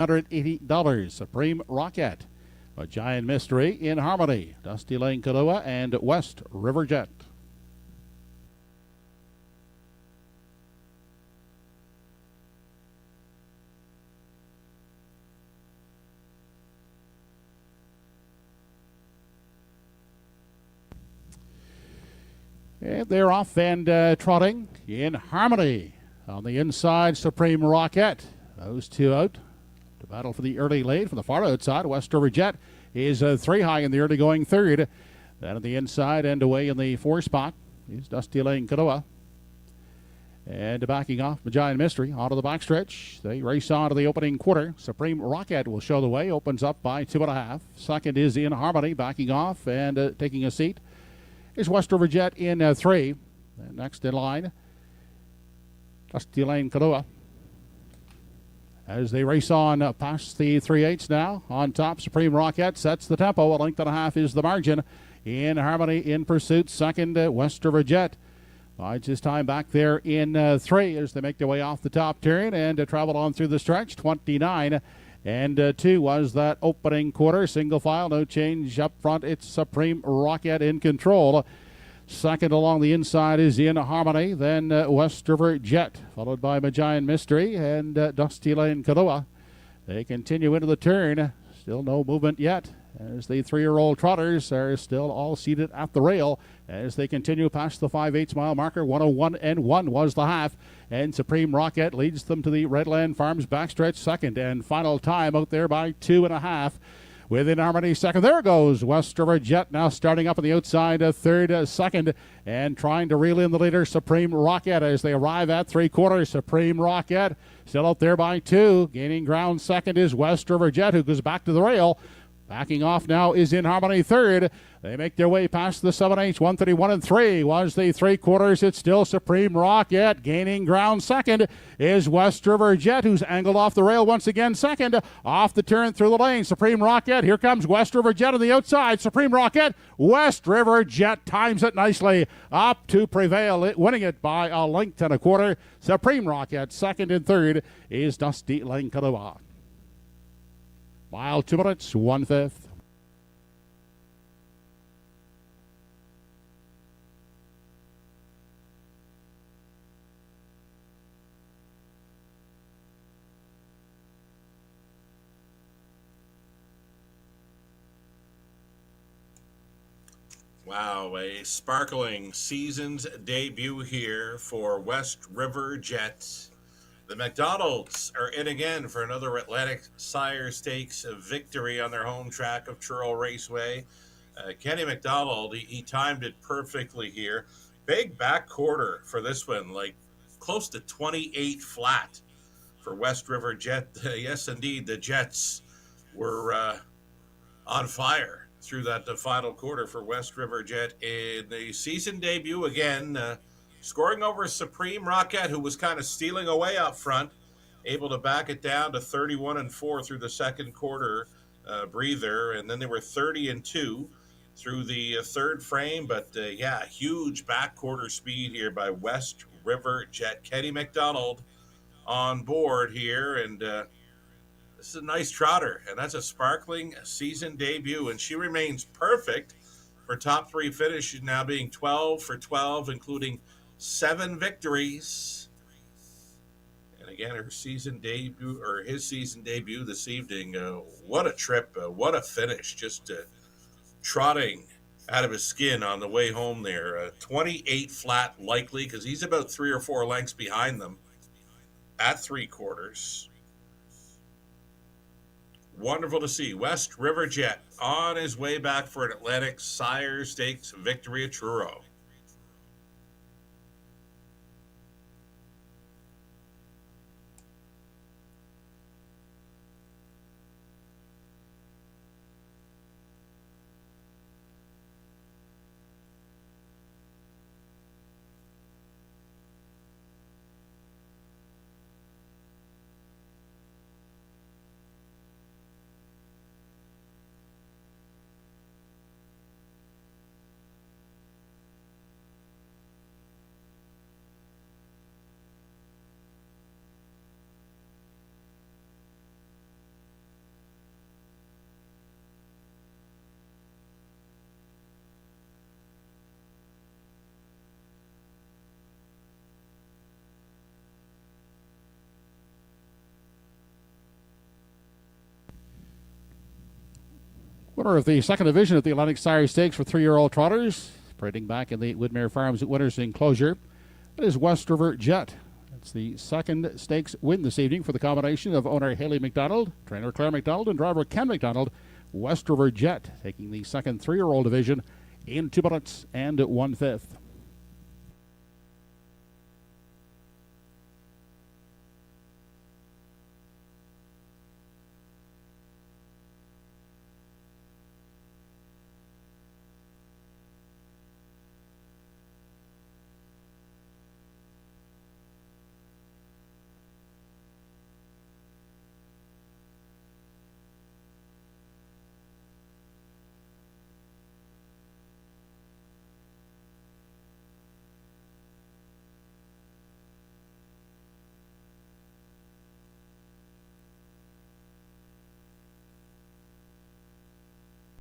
$180. Supreme Rocket. A Giant Mystery in Harmony. Dusty Lane Kadoa and West River Jet. And they're off and trotting in Harmony. On the inside, Supreme Rocket. Those two out to battle for the early lead. From the far outside, West River Jet is 3 high in the early going third. Then on the inside and away in the 4 spot is Dusty Lane Kadoa. And backing off the Giant Mystery onto the backstretch. They race on to the opening quarter. Supreme Rocket will show the way. Opens up by 2.5. Second is In Harmony, backing off and taking a seat is West River Jet in 3. And next in line, Dusty Lane Kadoa. As they race on past the 3/8 now. On top, Supreme Rocket sets the tempo. 1.5 is the margin. In Harmony in pursuit. Second, West River Jet bides his time back there in 3 as they make their way off the top turn and travel on through the stretch. 29 and 2 was that opening quarter. Single file, no change up front. It's Supreme Rocket in control. Second along the inside is In Harmony. Then West River Jet, followed by Giant Mystery and Dusty Lane Kadoa. They continue into the turn. Still no movement yet, as the 3-year-old trotters are still all seated at the rail as they continue past the 5/8 mile marker. 1:01 and 1 was the half, and Supreme Rocket leads them to the Redland Farms backstretch. Second and final time out there by 2.5. Within Harmony second. There goes West River Jet now starting up on the outside. Third, second, and trying to reel in the leader, Supreme Rocket, as they arrive at 3/4. Supreme Rocket still out there by 2. Gaining ground second is West River Jet, who goes back to the rail. Backing off now is In Harmony third. They make their way past the 7/8. 1:31 and 3 was the 3/4. It's still Supreme Rocket. Gaining ground second is West River Jet, who's angled off the rail once again second. Off the turn through the lane. Supreme Rocket. Here comes West River Jet on the outside. Supreme Rocket. West River Jet times it nicely. Up to prevail, winning it by a length and a quarter. Supreme Rocket second and third is Dusty Lane Kadoa. Mile 2 minutes, 1/5. Wow, a sparkling season's debut here for West River Jets. The McDonald's are in again for another Atlantic Sire Stakes victory on their home track of Truro Raceway. Kenny McDonald, he timed it perfectly here. Big back quarter for this one, like close to 28 flat for West River Jet. Yes, indeed, the Jets were on fire through that final quarter for West River Jet in the season debut again. Scoring over Supreme Rocket, who was kind of stealing away up front, able to back it down to 31 and 4 through the second quarter breather, and then they were 30 and 2 through the third frame. But yeah, huge back quarter speed here by West River Jet. Kenny McDonald on board here, and this is a nice trotter, and that's a sparkling season debut, and she remains perfect for top 3 finishes, now being 12 for 12, including 7 victories. And again, her season debut, or his season debut this evening. What a trip, what a finish. Just trotting out of his skin on the way home there. 28 flat likely, because he's about 3 or 4 lengths behind them at 3/4. Wonderful to see West River Jet on his way back for an Atlantic Sire Stakes victory at Truro. Winner of the second division at the Atlantic Sire Stakes for 3-year-old trotters, parading back in the Widmere Farms at Winners Enclosure. It is West River Jet. It's the second stakes win this evening for the combination of owner Haley McDonald, trainer Claire McDonald, and driver Ken McDonald. West River Jet taking the second 3-year-old division in 2 minutes and 1/5.